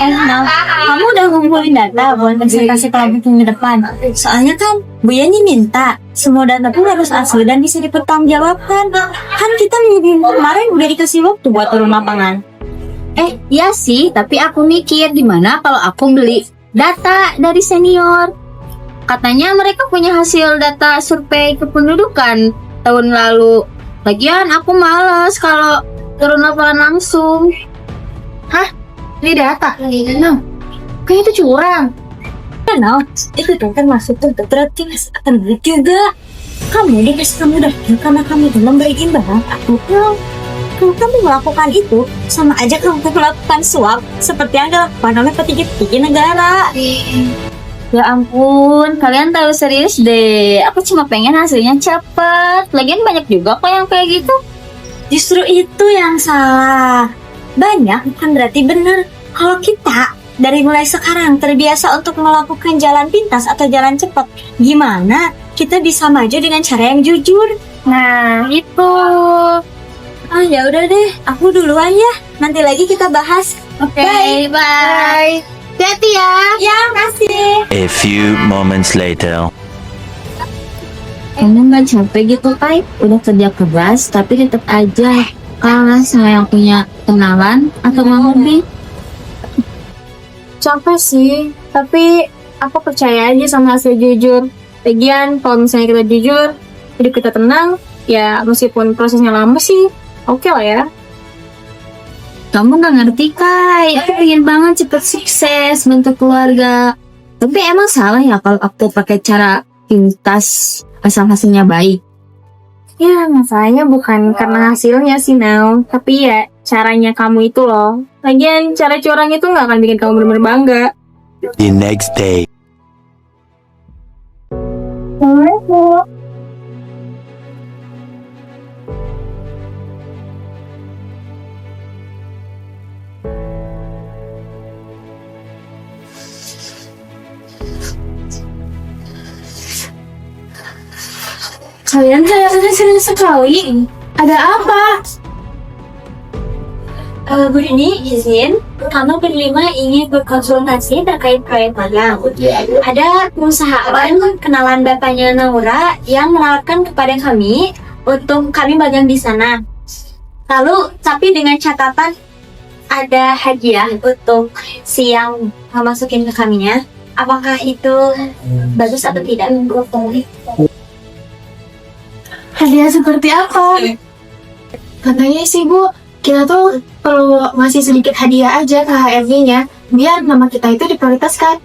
Nah, kamu udah ngumpulin data buat presentasi kelompok minggu depan. Soalnya kan Bu Yani minta semua data pun harus asli dan bisa dipertanggungjawabkan. Kan kita minggu kemarin udah dikasih waktu buat turun lapangan. Iya sih, tapi aku mikir gimana kalau aku beli data dari senior. Katanya mereka punya hasil data survei kependudukan tahun lalu. Lagian aku males kalau turun lapangan langsung. Ini data. Nah, kayaknya itu curang. Nah, itu kan termasuk tuh berarti akan berat juga. Kamu dikasih kamu daftar karena kamu belum beri imbalan atau kalau kamu melakukan itu sama aja kamu melakukan suap seperti yang dilakukan oleh petinggi-petinggi negara. Ya ampun, kalian terlalu serius deh. Aku cuma pengen hasilnya cepet. Lagian banyak juga kok yang kayak gitu. Justru itu yang salah. Banyak bukan berarti benar. Kalau kita dari mulai sekarang terbiasa untuk melakukan jalan pintas atau jalan cepat, gimana kita bisa maju dengan cara yang jujur? Nah, itu. Ya udah deh, aku duluan ya. Nanti lagi kita bahas. Oke, Bye. bye. Hati-hati ya. Ya, makasih. A few moments later. Kamu nggak capek gitu, Kai? Udah kerja keras, tapi tetap aja kalah sama yang punya kenalan atau mau lebih. Capek sih, tapi aku percaya aja sama hasil jujur. Lagian, kalau misalnya kita jujur, hidup kita tenang, ya meskipun prosesnya lama sih, oke lah ya. Kamu nggak ngerti, Kai. Aku pengen banget cepet sukses, bentuk keluarga. Tapi emang salah ya kalau aku pakai cara pintas asal hasilnya baik? Ya, masalahnya bukan karena hasilnya sih, Nau. Tapi ya, caranya kamu itu loh. Lagian, cara curang itu nggak akan bikin kamu benar-benar bangga. The next day. Kalian kelihatannya serius sekali. Ada apa? Bu Rini, izin. Kami berlima ingin berkonsultasi terkait proyek magang. Ada perusahaan kenalan bapaknya Naura yang menawarkan kepada kami untuk kami magang di sana. Lalu, tapi dengan catatan ada hadiah untuk si yang masukin ke kaminya. Apakah itu bagus atau tidak? Hadiah seperti apa? Katanya sih, Bu, kita tuh perlu ngasih sedikit hadiah aja ke HRD-nya, biar nama kita itu diprioritaskan.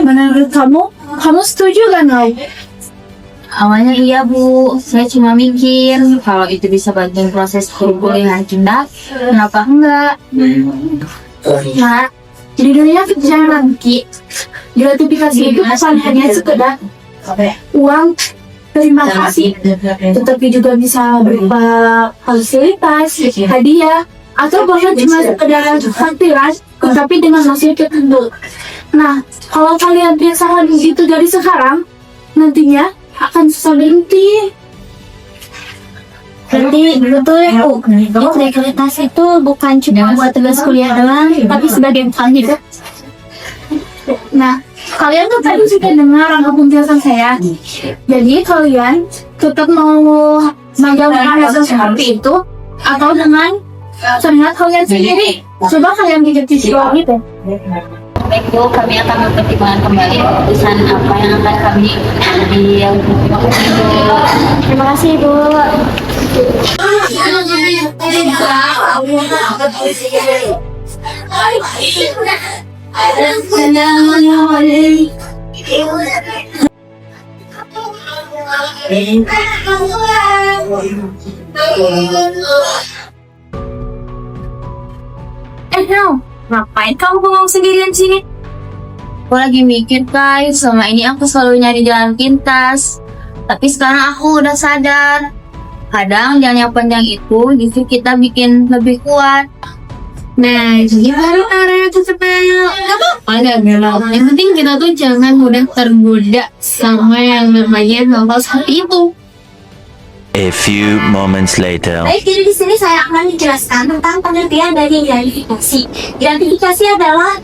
Menurut kamu setuju gak, Nau? Awalnya iya, Bu. Saya cuma mikir kalau itu bisa bantuin proses perkuliahan kita, kenapa enggak? Nah, jadi dunia kerjaan lagi. Gratifikasi itu bukan hanya sekedar uang terima kasih, tetapi juga bisa berupa fasilitas, hadiah, atau bahkan cuma sekedar tampilan, tetapi dengan hasil tertentu. Nah, kalau kalian biasakan itu dari sekarang, nantinya akan susah berhenti. Berarti betul ya, Bu. Integritas itu bukan cuma buat tugas kuliah doang, tapi sebagai hal hidup. Nah, kalian tuh tadi sudah dengar angka penjelasan saya. Jadi kalian tetap mau magang alasan seperti itu atau dengan semangat kalian sendiri? Coba kalian pikir gitu. Baik, Bu, kami akan mempertimbangkan kembali keputusan apa yang akan kami ambil. Terima kasih, Bu. Nau, ngapain kamu bengong sendirian sini? Aku lagi mikir, Kai, selama ini aku selalu nyari jalan pintas. Tapi sekarang aku udah sadar, kadang jalan yang panjang itu justru kita bikin lebih kuat. Nah, jadi baru area kecepel. Gak apa-apa, gak galau. Yang penting kita tuh jangan mudah tergoda sama yang namanya hal-hal seperti itu. A few moments later. Baik, jadi di sini saya akan menjelaskan tentang pengertian dari gratifikasi. Gratifikasi adalah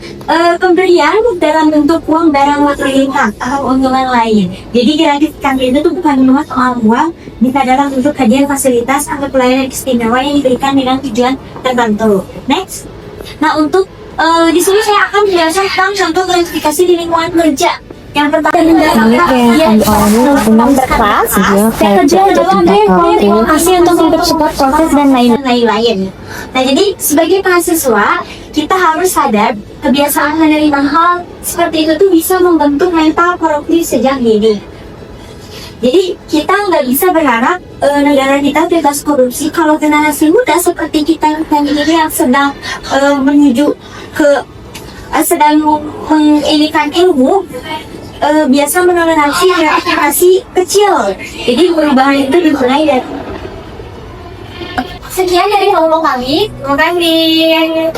pemberian dalam bentuk uang, barang, atau limpahan atau untungan lain. Jadi gratifikasi itu tuh bukan cuma soal uang, bisa dalam bentuk hadiah, fasilitas, atau pelayanan istimewa yang diberikan dengan tujuan tertentu. Next. Nah, untuk di sini saya akan menjelaskan tentang contoh gratifikasi di lingkungan kerja. Yang pertama senang berkelas, kerja adalah terima kasih untuk mempercepat proses dan lain-lain. Nah, jadi sebagai mahasiswa kita harus sadar kebiasaan menerima hal seperti itu tuh bisa membentuk mental korupsi sejak dini. Jadi kita nggak bisa berharap negara kita bebas korupsi kalau generasi muda seperti kita ini yang sedang menuju ke sedang menginikan ilmu biasa menoleransi gratifikasi kecil. Jadi perubahan itu dimulai dari sekian dari ngomong kami. Terima kasih.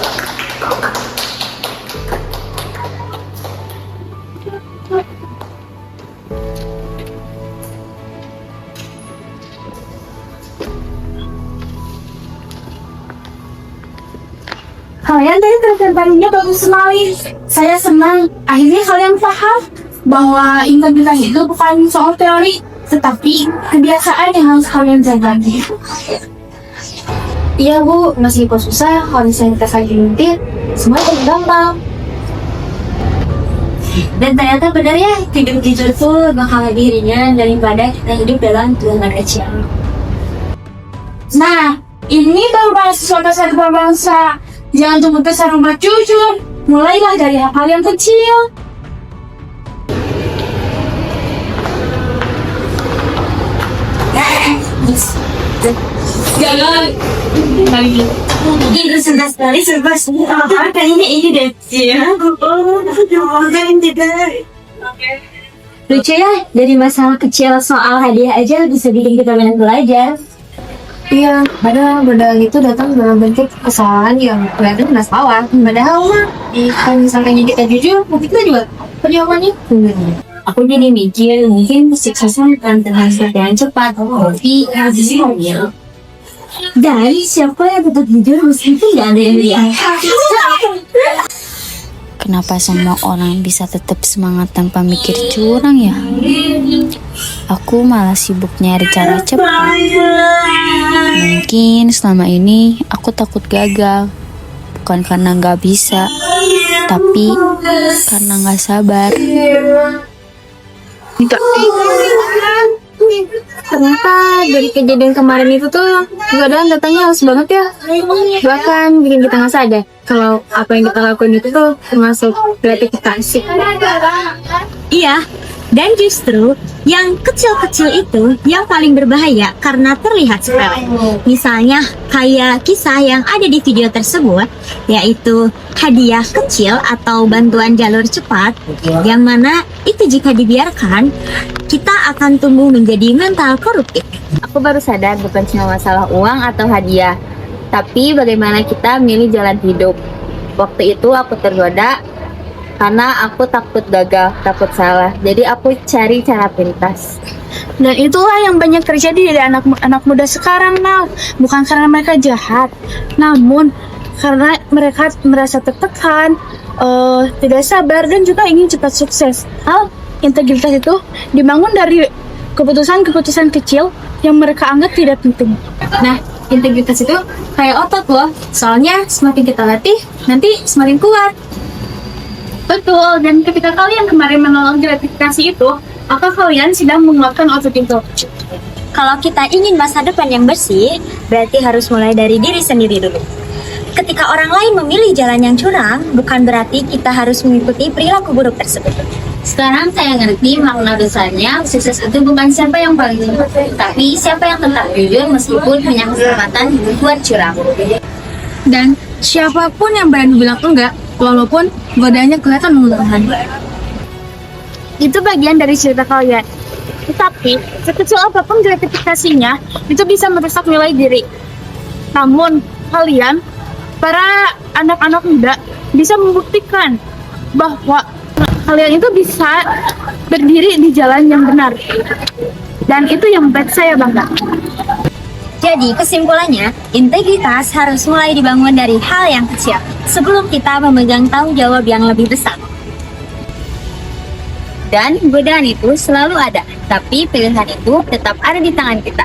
Kalian tadi terbarunya bagus sekali. Saya senang. Akhirnya kalian paham bahwa integritas itu bukan soal teori, tetapi kebiasaan yang harus kalian jaga. Iya Bu, meskipun susah, kalau misalnya kita saling nuntit, semua jadi gampang. Dan ternyata benar ya, hidup jujur itu bakal lebih ringan daripada kita hidup dalam tulangan kecil. Nah, ini baru mahasiswa dasar berbangsa. Jangan tunggu besar rumah jujur. Mulailah dari hal-hal yang kecil. Jangan. Ini sudah sekali serba semua. Kayaknya ini deh. Lucu ya, dari masalah kecil soal hadiah aja bisa bikin kita banyak belajar. Iya, padahal itu datang dalam bentuk kesalahan yang kelihatan nggak salah. Padahal mah, kalau misalnya kita jujur, kita juga perjuangannya. Aku jadi mikir mungkin suksesnya bukan dengan sesuatu yang cepat, tapi hasilnya. Dari siapa yang tetap jujur meskipun tidak ada yang lihat. Kenapa semua orang bisa tetap semangat tanpa mikir curang ya? Aku malah sibuk nyari cara cepat. Mungkin selama ini aku takut gagal. Bukan karena nggak bisa, tapi karena nggak sabar. Ternyata dari kejadian kemarin itu tuh keadaan datanya halus banget ya. Bahkan bikin kita nggak sadar kalau apa yang kita lakukan itu tuh termasuk gratifikasi. Iya, dan justru yang kecil-kecil itu yang paling berbahaya karena terlihat sepele. Misalnya kayak kisah yang ada di video tersebut, yaitu hadiah kecil atau bantuan jalur cepat, yang mana itu jika dibiarkan, kita akan tumbuh menjadi mental koruptif. Aku baru sadar bukan cuma masalah uang atau hadiah, tapi bagaimana kita milih jalan hidup. Waktu itu aku tergoda karena aku takut gagal, takut salah. Jadi aku cari cara pintas. Dan itulah yang banyak terjadi dari anak muda sekarang, Nal. Bukan karena mereka jahat, namun karena mereka merasa tertekan, tidak sabar, dan juga ingin cepat sukses. Integritas itu dibangun dari keputusan-keputusan kecil yang mereka anggap tidak penting. Nah, integritas itu kayak otot loh. Soalnya semakin kita latih, nanti semakin kuat. Betul, dan ketika kalian kemarin menolak gratifikasi itu, maka kalian sedang menguatkan otot itu. Kalau kita ingin masa depan yang bersih, berarti harus mulai dari diri sendiri dulu. Ketika orang lain memilih jalan yang curang, bukan berarti kita harus mengikuti perilaku buruk tersebut. Sekarang saya ngerti makna besarnya, sukses itu bukan siapa yang paling sukses, tapi siapa yang tetap jujur meskipun punya kesempatan buat curang. Dan siapapun yang berani bilang enggak, walaupun godaannya kelihatan menguntungkan. Itu bagian dari cerita kalian. Tetapi, sekecil apapun gratifikasinya, itu bisa merusak nilai diri. Namun, kalian, para anak-anak muda, bisa membuktikan bahwa kalian itu bisa berdiri di jalan yang benar. Dan itu yang membuat saya bangga. Jadi kesimpulannya, integritas harus mulai dibangun dari hal yang kecil sebelum kita memegang tanggung jawab yang lebih besar. Dan godaan itu selalu ada, tapi pilihan itu tetap ada di tangan kita.